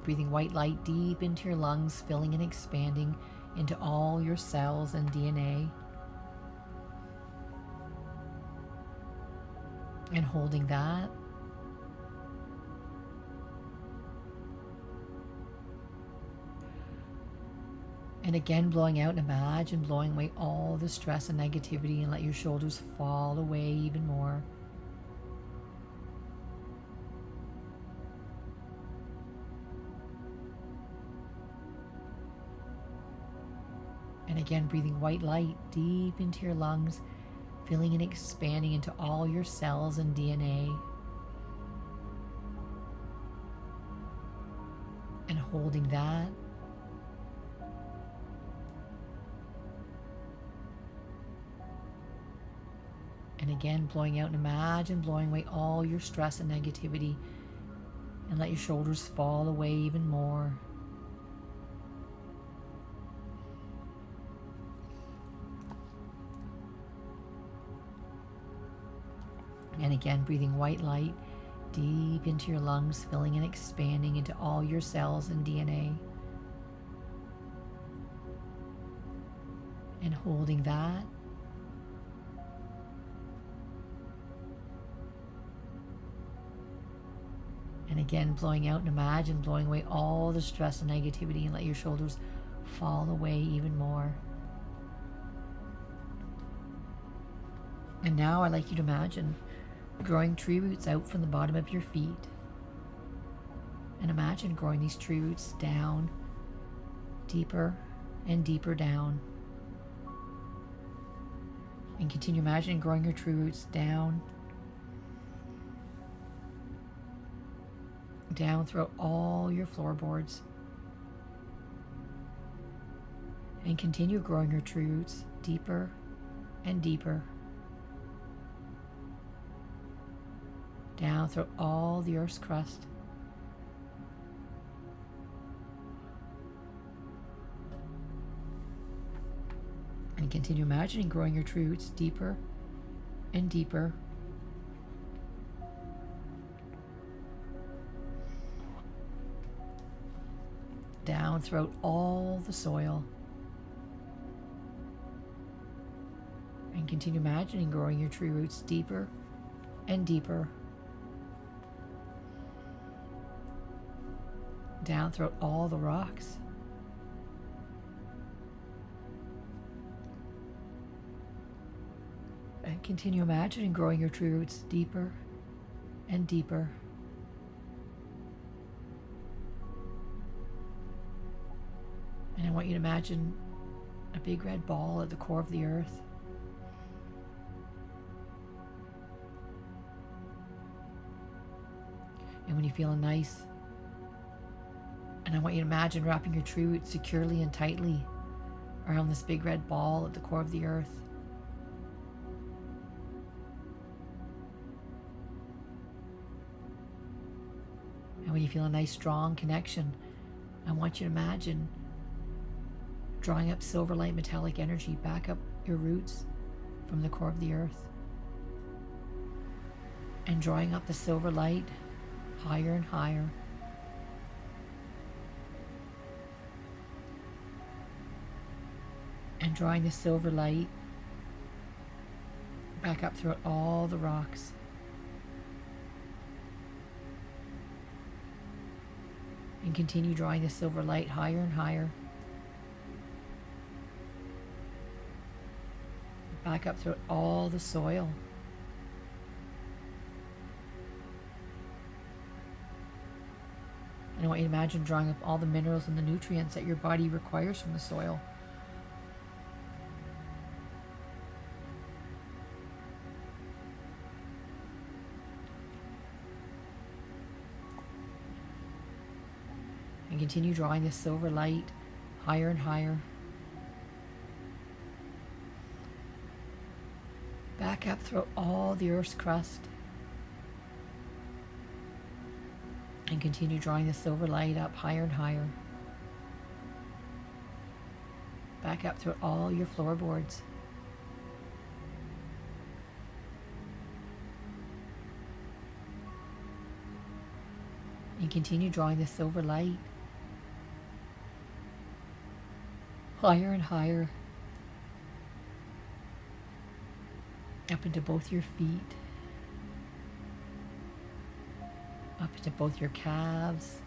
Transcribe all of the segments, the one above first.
breathing white light deep into your lungs, filling and expanding into all your cells and DNA. And holding that. And again, blowing out, and imagine blowing away all the stress and negativity, and let your shoulders fall away even more. And again, breathing white light deep into your lungs, filling and expanding into all your cells and DNA. And holding that. And again, blowing out, and imagine blowing away all your stress and negativity, and let your shoulders fall away even more. And again, breathing white light deep into your lungs, filling and expanding into all your cells and DNA. And holding that. And again, blowing out, and imagine blowing away all the stress and negativity, and let your shoulders fall away even more. And now I'd like you to imagine growing tree roots out from the bottom of your feet. And imagine growing these tree roots down, deeper and deeper down. And continue imagining growing your tree roots down throughout all your floorboards. And continue growing your tree roots deeper and deeper. Down through all the earth's crust. And continue imagining growing your tree roots deeper and deeper. Down throughout all the soil. And continue imagining growing your tree roots deeper and deeper. Down throughout all the rocks. And continue imagining growing your tree roots deeper and deeper. And I want you to imagine a big red ball at the core of the earth. And when you feel nice, and I want you to imagine wrapping your tree roots securely and tightly around this big red ball at the core of the earth. And when you feel a nice strong connection, I want you to imagine drawing up silver light metallic energy back up your roots from the core of the earth. And drawing up the silver light higher and higher. And drawing the silver light back up through all the rocks. And continue drawing the silver light higher and higher. Back up through all the soil. And I want you to imagine drawing up all the minerals and the nutrients that your body requires from the soil. And continue drawing this silver light higher and higher. Back up through all the earth's crust. And continue drawing the silver light up higher and higher. Back up through all your floorboards. And continue drawing the silver light higher and higher, up into both your feet, up into both your calves,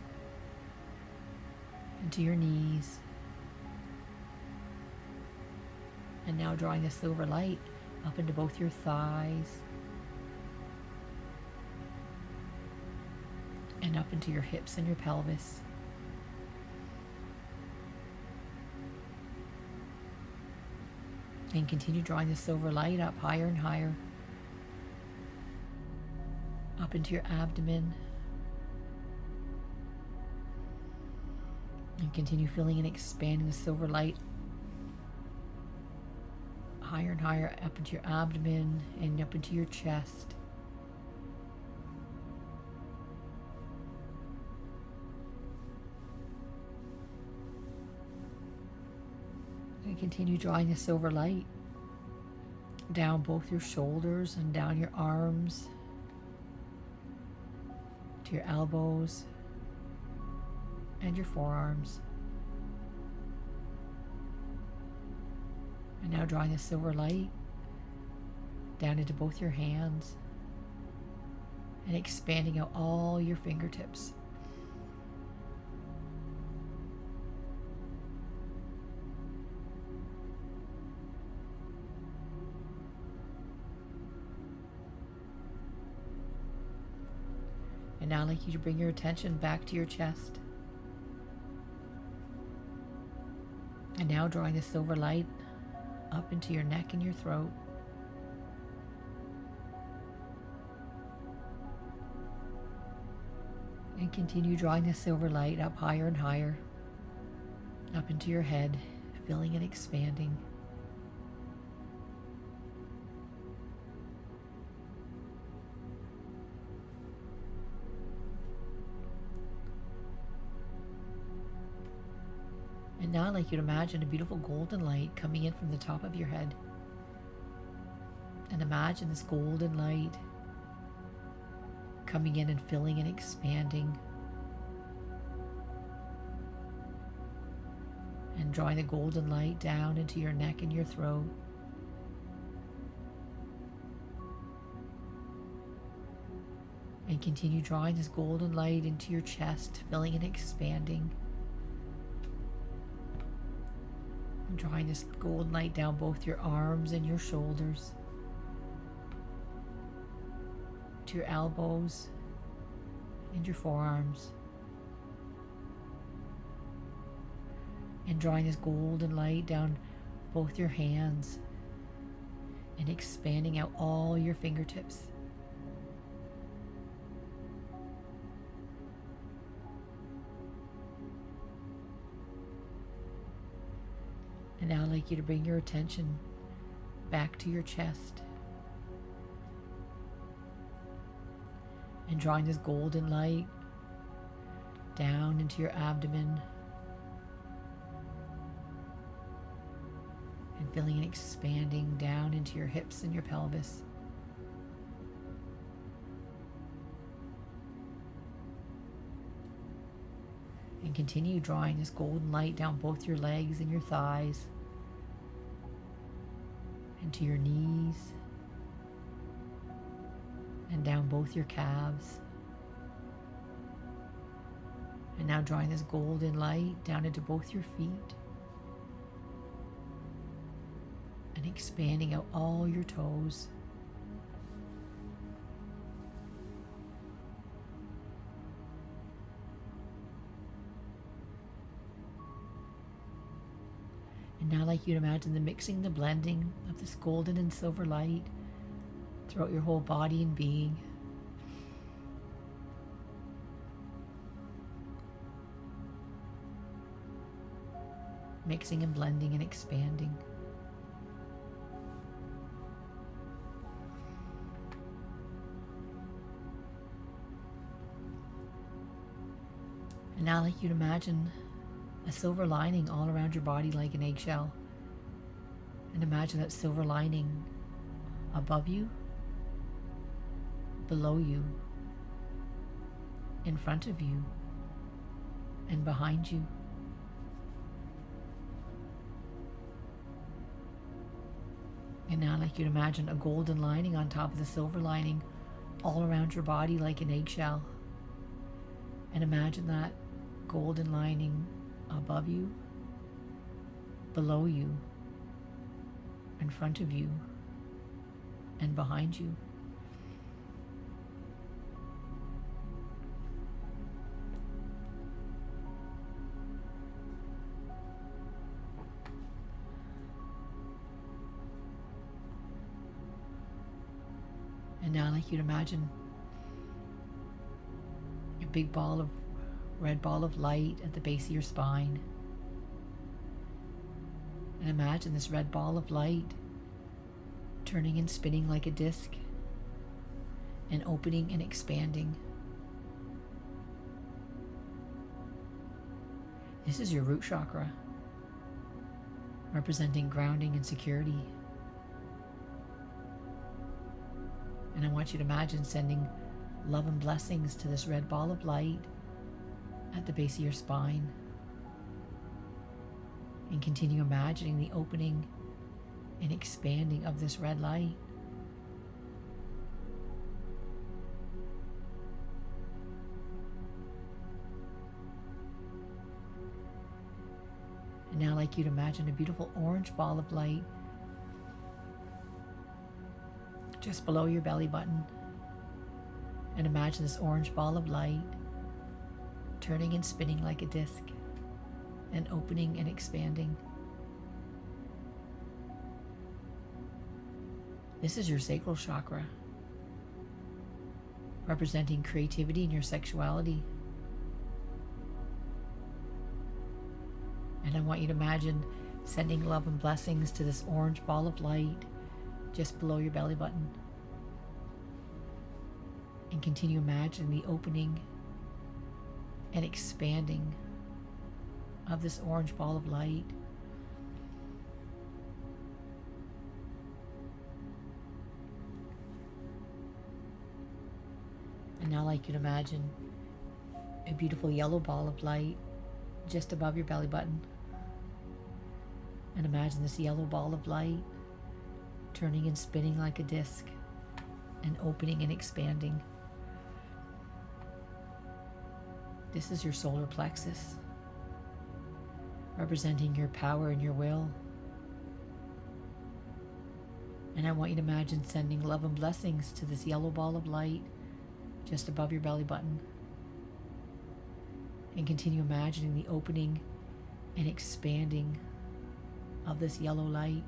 into your knees. And now drawing the silver light up into both your thighs and up into your hips and your pelvis. And continue drawing the silver light up higher and higher, up into your abdomen. And continue filling and expanding the silver light higher and higher up into your abdomen and up into your chest. And continue drawing the silver light down both your shoulders and down your arms to your elbows and your forearms. And now drawing the silver light down into both your hands and expanding out all your fingertips. And now I'd like you to bring your attention back to your chest. And now drawing the silver light up into your neck and your throat. And continue drawing the silver light up higher and higher, up into your head, filling and expanding. And now I'd like you to imagine a beautiful golden light coming in from the top of your head. And imagine this golden light coming in and filling and expanding. And drawing the golden light down into your neck and your throat. And continue drawing this golden light into your chest, filling and expanding. And drawing this golden light down both your arms and your shoulders, to your elbows and your forearms. And drawing this golden light down both your hands and expanding out all your fingertips. And now I'd like you to bring your attention back to your chest. And drawing this golden light down into your abdomen. And filling and expanding down into your hips and your pelvis. And continue drawing this golden light down both your legs and your thighs, into your knees, and down both your calves. And now drawing this golden light down into both your feet and expanding out all your toes. And now I'd like you to imagine the mixing, the blending of this golden and silver light throughout your whole body and being. Mixing and blending and expanding. And now I'd like you to imagine a silver lining all around your body like an eggshell. And imagine that silver lining above you, below you, in front of you, and behind you. And now I'd like you to imagine a golden lining on top of the silver lining all around your body like an eggshell. And imagine that golden lining above you, below you, in front of you, and behind you. And now I'd like you to imagine a big red ball of light at the base of your spine. And imagine this red ball of light turning and spinning like a disc, and opening and expanding. This is your root chakra, representing grounding and security. And I want you to imagine sending love and blessings to this red ball of light at the base of your spine. And continue imagining the opening and expanding of this red light. And now I'd like you to imagine a beautiful orange ball of light just below your belly button. And imagine this orange ball of light turning and spinning like a disc, and opening and expanding. This is your sacral chakra, representing creativity and your sexuality. And I want you to imagine sending love and blessings to this orange ball of light just below your belly button. And continue imagining the opening and expanding of this orange ball of light. And now I'd like you to imagine a beautiful yellow ball of light just above your belly button. And imagine this yellow ball of light turning and spinning like a disc, and opening and expanding. This is your solar plexus, representing your power and your will. And I want you to imagine sending love and blessings to this yellow ball of light just above your belly button. And continue imagining the opening and expanding of this yellow light.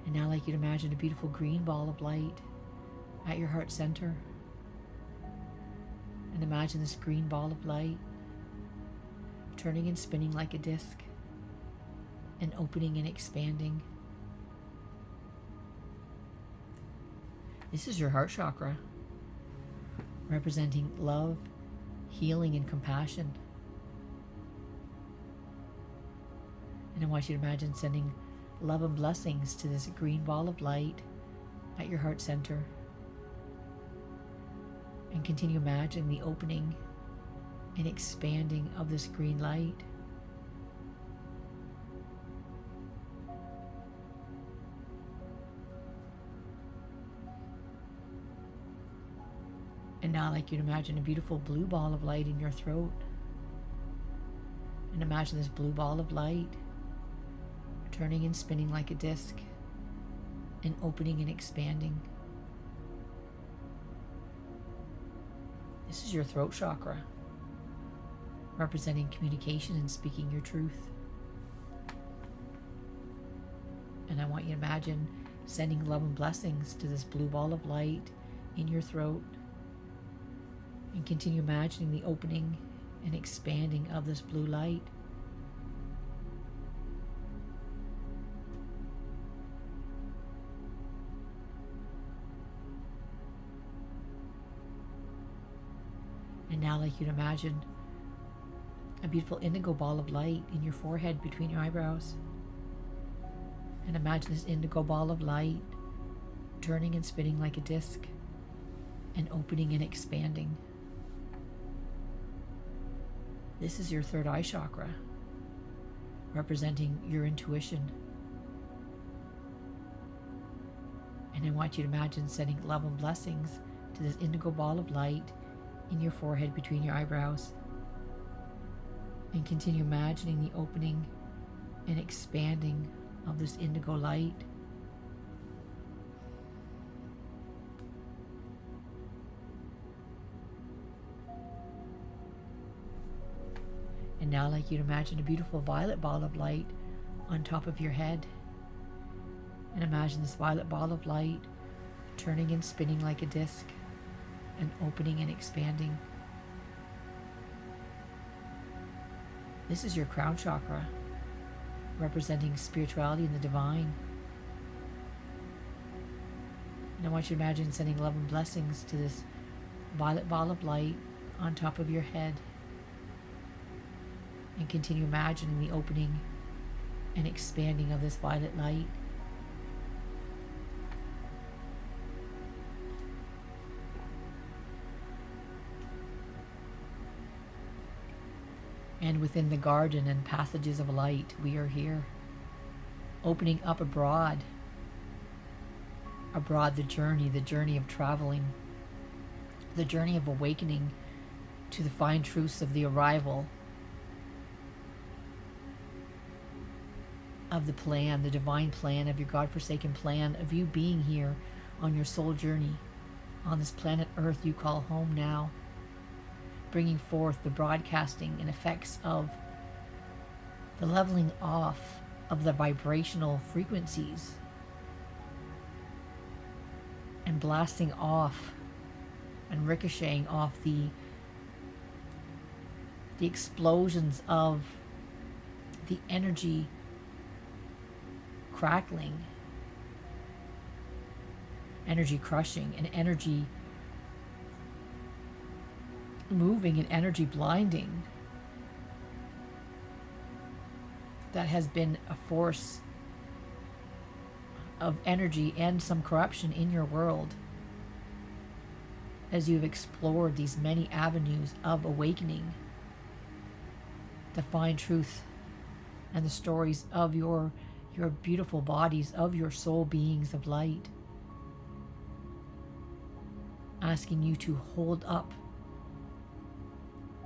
And now I'd like you to imagine a beautiful green ball of light at your heart center. And imagine this green ball of light turning and spinning like a disc, and opening and expanding. This is your heart chakra, representing love, healing, and compassion. And I want you to imagine sending love and blessings to this green ball of light at your heart center. And continue imagining the opening and expanding of this green light. And now I'd like you to imagine a beautiful blue ball of light in your throat. And imagine this blue ball of light turning and spinning like a disc, and opening and expanding. This is your throat chakra, representing communication and speaking your truth. And I want you to imagine sending love and blessings to this blue ball of light in your throat. And continue imagining the opening and expanding of this blue light. And now I'd like you to imagine a beautiful indigo ball of light in your forehead between your eyebrows. And imagine this indigo ball of light turning and spinning like a disc, and opening and expanding. This is your third eye chakra, representing your intuition. And I want you to imagine sending love and blessings to this indigo ball of light in your forehead between your eyebrows. And continue imagining the opening and expanding of this indigo light. And now I'd like you to imagine a beautiful violet ball of light on top of your head. And imagine this violet ball of light turning and spinning like a disc and opening and expanding. This is your crown chakra, representing spirituality and the divine. And I want you to imagine sending love and blessings to this violet ball of light on top of your head. And continue imagining the opening and expanding of this violet light. And within the garden and passages of light, we are here, opening up abroad the journey of traveling, the journey of awakening to the fine truths of the arrival of the plan, the divine plan of your God-forsaken plan of you being here on your soul journey on this planet Earth you call home now, bringing forth the broadcasting and effects of the leveling off of the vibrational frequencies and blasting off and ricocheting off the explosions of the energy crackling, energy crushing, and energy moving and energy blinding that has been a force of energy and some corruption in your world as you've explored these many avenues of awakening the fine truth and the stories of your beautiful bodies, of your soul beings of light, asking you to hold up,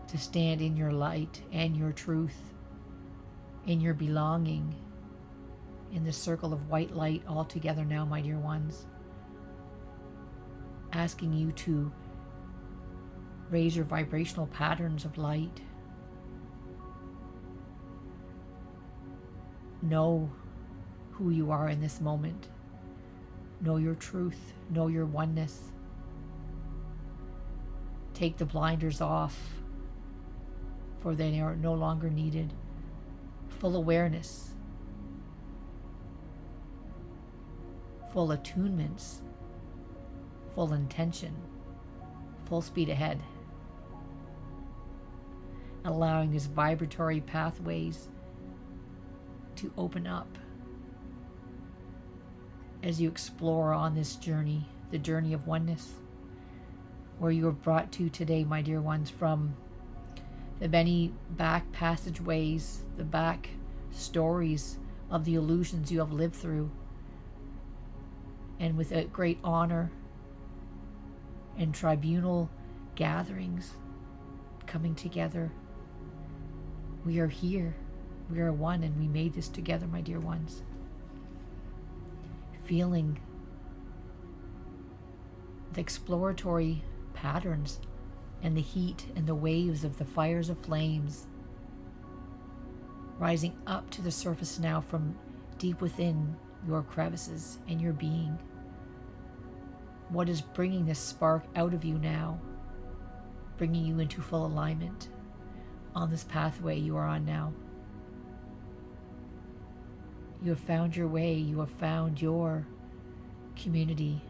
to stand in your light and your truth, in your belonging, in the circle of white light all together now, my dear ones. Asking you to raise your vibrational patterns of light. Know who you are in this moment. Know your truth. Know your oneness. Take the blinders off, for they are no longer needed. Full awareness, full attunements, full intention, full speed ahead. Allowing these vibratory pathways to open up as you explore on this journey, the journey of oneness, where you are brought to today, my dear ones, from the many back passageways, the back stories of the illusions you have lived through, and with a great honor and tribunal gatherings coming together. We are here, we are one, and we made this together, my dear ones. Feeling the exploratory patterns and the heat and the waves of the fires of flames rising up to the surface now from deep within your crevices and your being. What is bringing this spark out of you now, bringing you into full alignment on this pathway you are on now? You have found your way. You have found your community.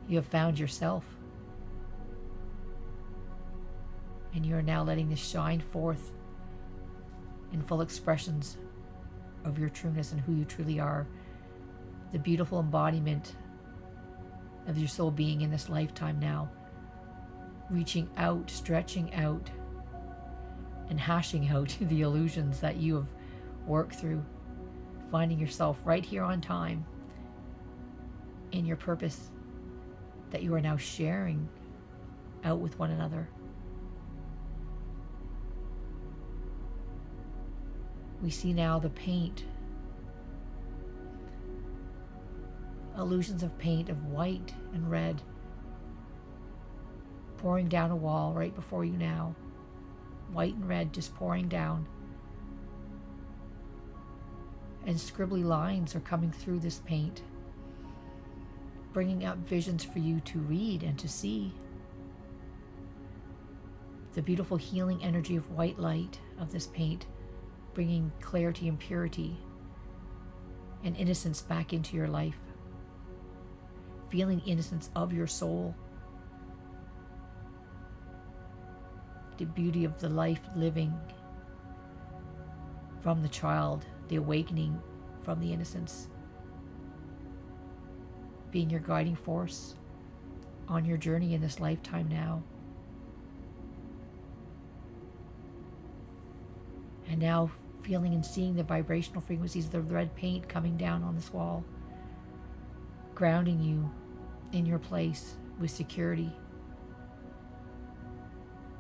You have found yourself. And you are now letting this shine forth in full expressions of your trueness and who you truly are. The beautiful embodiment of your soul being in this lifetime now. Reaching out, stretching out and hashing out the illusions that you have worked through, finding yourself right here on time in your purpose that you are now sharing out with one another. We see now the paint, illusions of paint of white and red pouring down a wall right before you now. White and red just pouring down. And scribbly lines are coming through this paint, bringing up visions for you to read and to see. The beautiful healing energy of white light of this paint, bringing clarity and purity and innocence back into your life. Feeling innocence of your soul. The beauty of the life living from the child, the awakening from the innocence. Being your guiding force on your journey in this lifetime now. And now feeling and seeing the vibrational frequencies of the red paint coming down on this wall, grounding you in your place with security.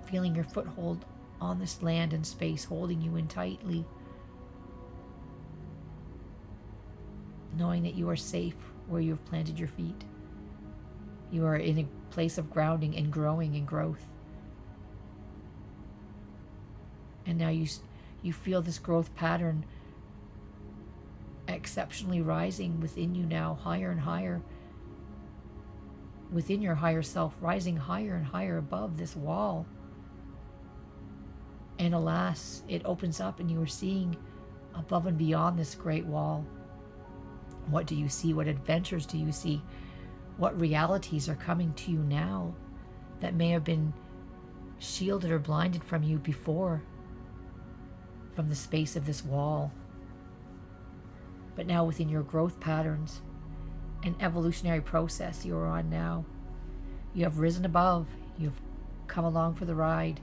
Feeling your foothold on this land and space, holding you in tightly. Knowing that you are safe where you have planted your feet. You are in a place of grounding and growing and growth. And now you feel this growth pattern exceptionally rising within you now, higher and higher. Within your higher self, rising higher and higher above this wall. And alas, it opens up and you are seeing above and beyond this great wall. What do you see? What adventures do you see? What realities are coming to you now that may have been shielded or blinded from you before, from the space of this wall? But now within your growth patterns and evolutionary process you are on now, you have risen above, you've come along for the ride.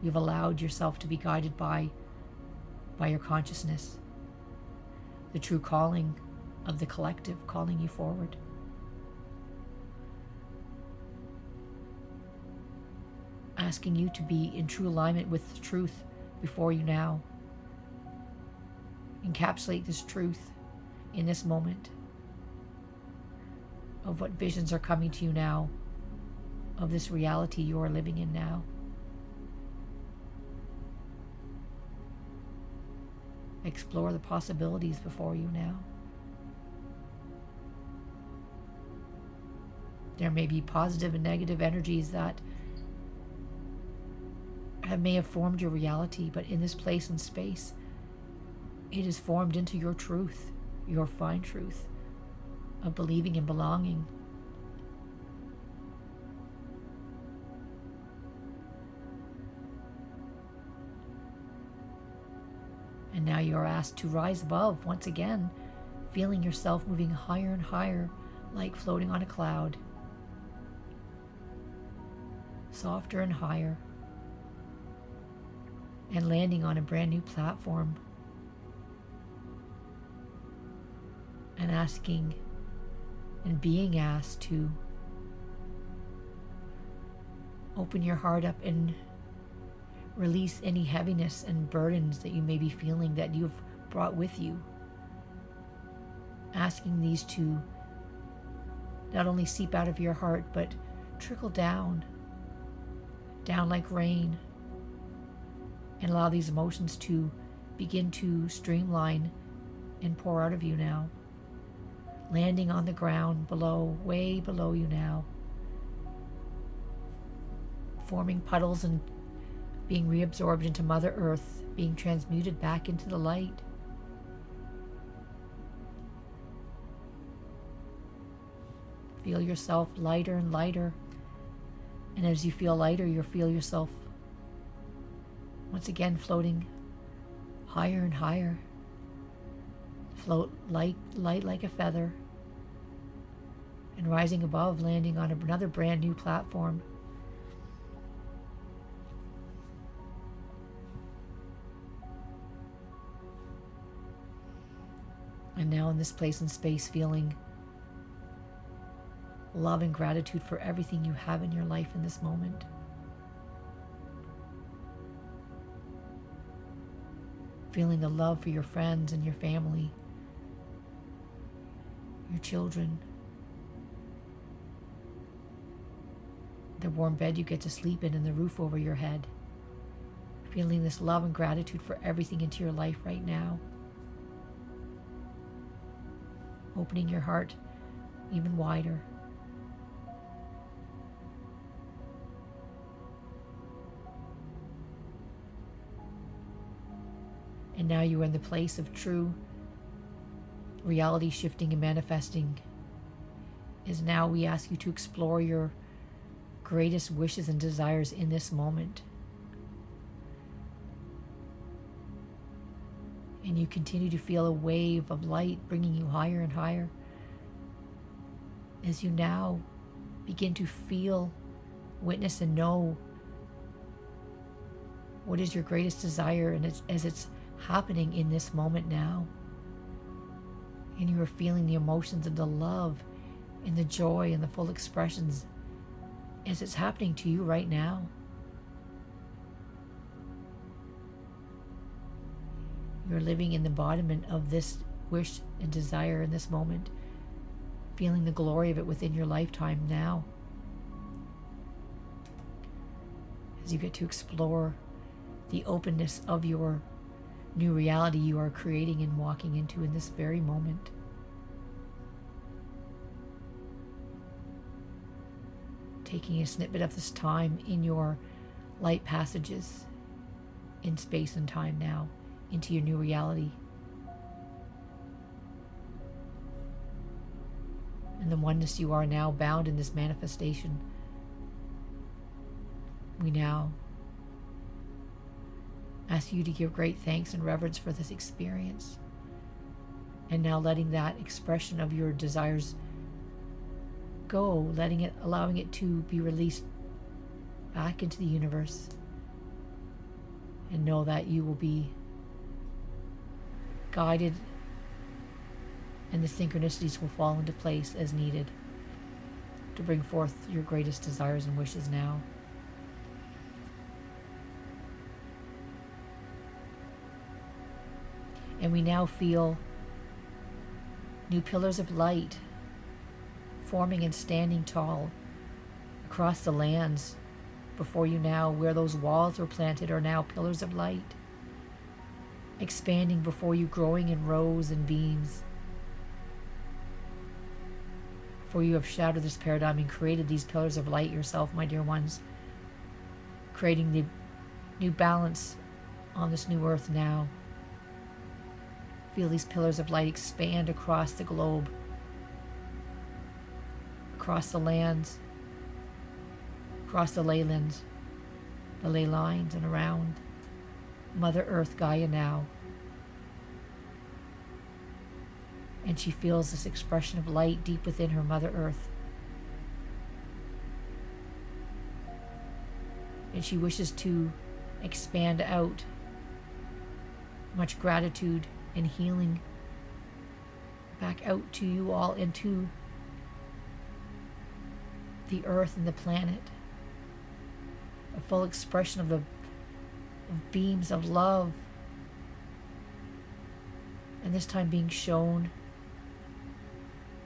You've allowed yourself to be guided by your consciousness, the true calling of the collective calling you forward. Asking you to be in true alignment with the truth before you now. Encapsulate this truth in this moment of what visions are coming to you now, of this reality you are living in now. Explore the possibilities before you now. There may be positive and negative energies that may have formed your reality, but in this place and space, it is formed into your truth, your fine truth of believing and belonging. And now you are asked to rise above once again, feeling yourself moving higher and higher, like floating on a cloud. Softer and higher. And landing on a brand new platform. And asking and being asked to open your heart up and release any heaviness and burdens that you may be feeling that you've brought with you. Asking these to not only seep out of your heart, but trickle down like rain, and allow these emotions to begin to streamline and pour out of you now. Landing on the ground below, way below you now. Forming puddles and being reabsorbed into Mother Earth, being transmuted back into the light. Feel yourself lighter and lighter. And as you feel lighter, you feel yourself once again floating higher and higher. Float light like a feather. And rising above, landing on another brand new platform. now in this place and space, feeling love and gratitude for everything you have in your life in this moment. Feeling the love for your friends and your family, your children, the warm bed you get to sleep in and the roof over your head. Feeling this love and gratitude for everything into your life right now. Opening your heart even wider. And now you are in the place of true reality shifting and manifesting. Is now we ask you to explore your greatest wishes and desires in this moment. And you continue to feel a wave of light bringing you higher and higher as you now begin to feel, witness, and know what is your greatest desire, and as it's happening in this moment now. And you are feeling the emotions of the love and the joy and the full expressions as it's happening to you right now. You're living in the embodiment of this wish and desire in this moment, feeling the glory of it within your lifetime now. As you get to explore the openness of your new reality you are creating and walking into in this very moment. Taking a snippet of this time in your light passages in space and time now into your new reality. And the oneness you are now bound in this manifestation. We now ask you to give great thanks and reverence for this experience. And now letting that expression of your desires go, allowing it to be released back into the universe. And know that you will be guided and the synchronicities will fall into place as needed to bring forth your greatest desires and wishes now. And we now feel new pillars of light forming and standing tall across the lands before you now. Where those walls were planted are now pillars of light, expanding before you, growing in rows and beams. For you have shattered this paradigm and created these pillars of light yourself, my dear ones, creating the new balance on this new earth now. Feel these pillars of light expand across the globe, across the lands, across the leylands, the ley lines, and around Mother Earth, Gaia now. And she feels this expression of light deep within her, Mother Earth. And she wishes to expand out much gratitude and healing back out to you all, into the earth and the planet. A full expression of beams of love, and this time being shown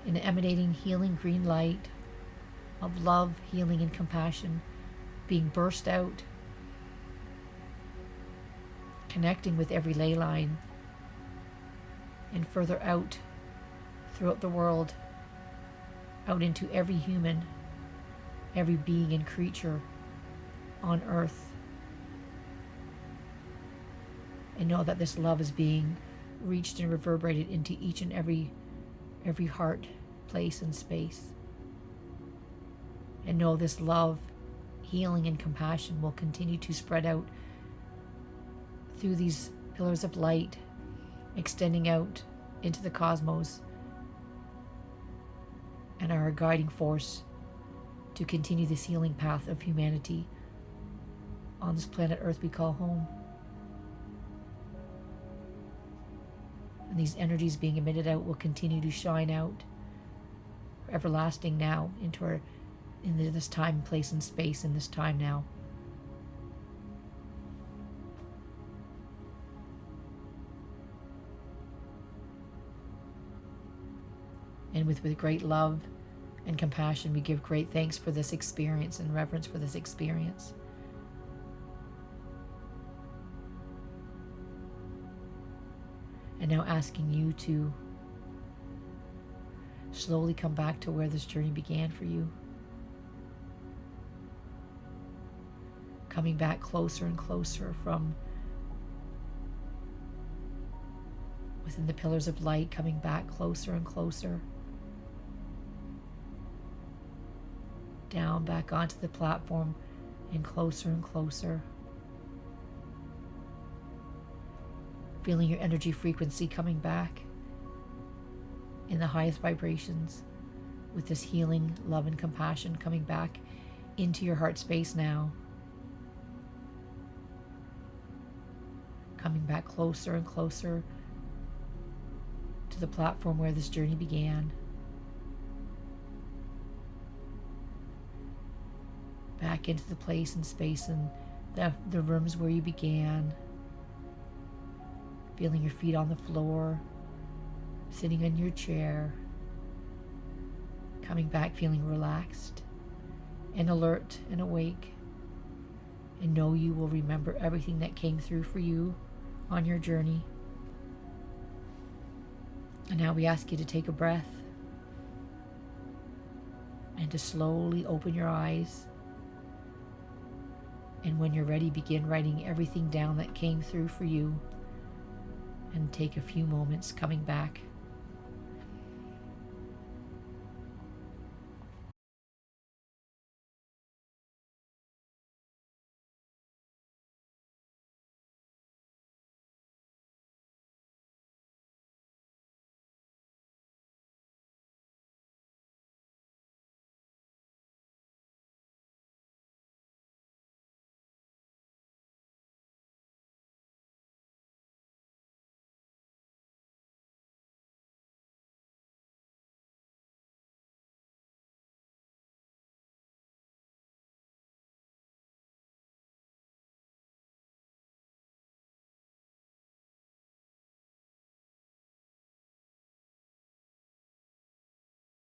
in emanating healing green light of love, healing, and compassion, being burst out, connecting with every ley line and further out throughout the world, out into every human, every being and creature on earth. And know that this love is being reached and reverberated into each and every heart, place, and space. And know this love, healing, and compassion will continue to spread out through these pillars of light, extending out into the cosmos, and are a guiding force to continue this healing path of humanity on this planet Earth we call home. And these energies being emitted out will continue to shine out everlasting now into this time, place, and space in this time now. And with great love and compassion, we give great thanks for this experience and reverence for this experience. And now asking you to slowly come back to where this journey began for you. Coming back closer and closer from within the pillars of light, coming back closer and closer. Down back onto the platform and closer and closer. Feeling your energy frequency coming back in the highest vibrations with this healing, love, and compassion coming back into your heart space now. Coming back closer and closer to the platform where this journey began. Back into the place and space and the rooms where you began. Feeling your feet on the floor, sitting in your chair, coming back feeling relaxed and alert and awake, and know you will remember everything that came through for you on your journey. And now we ask you to take a breath and to slowly open your eyes. And when you're ready, begin writing everything down that came through for you. And take a few moments coming back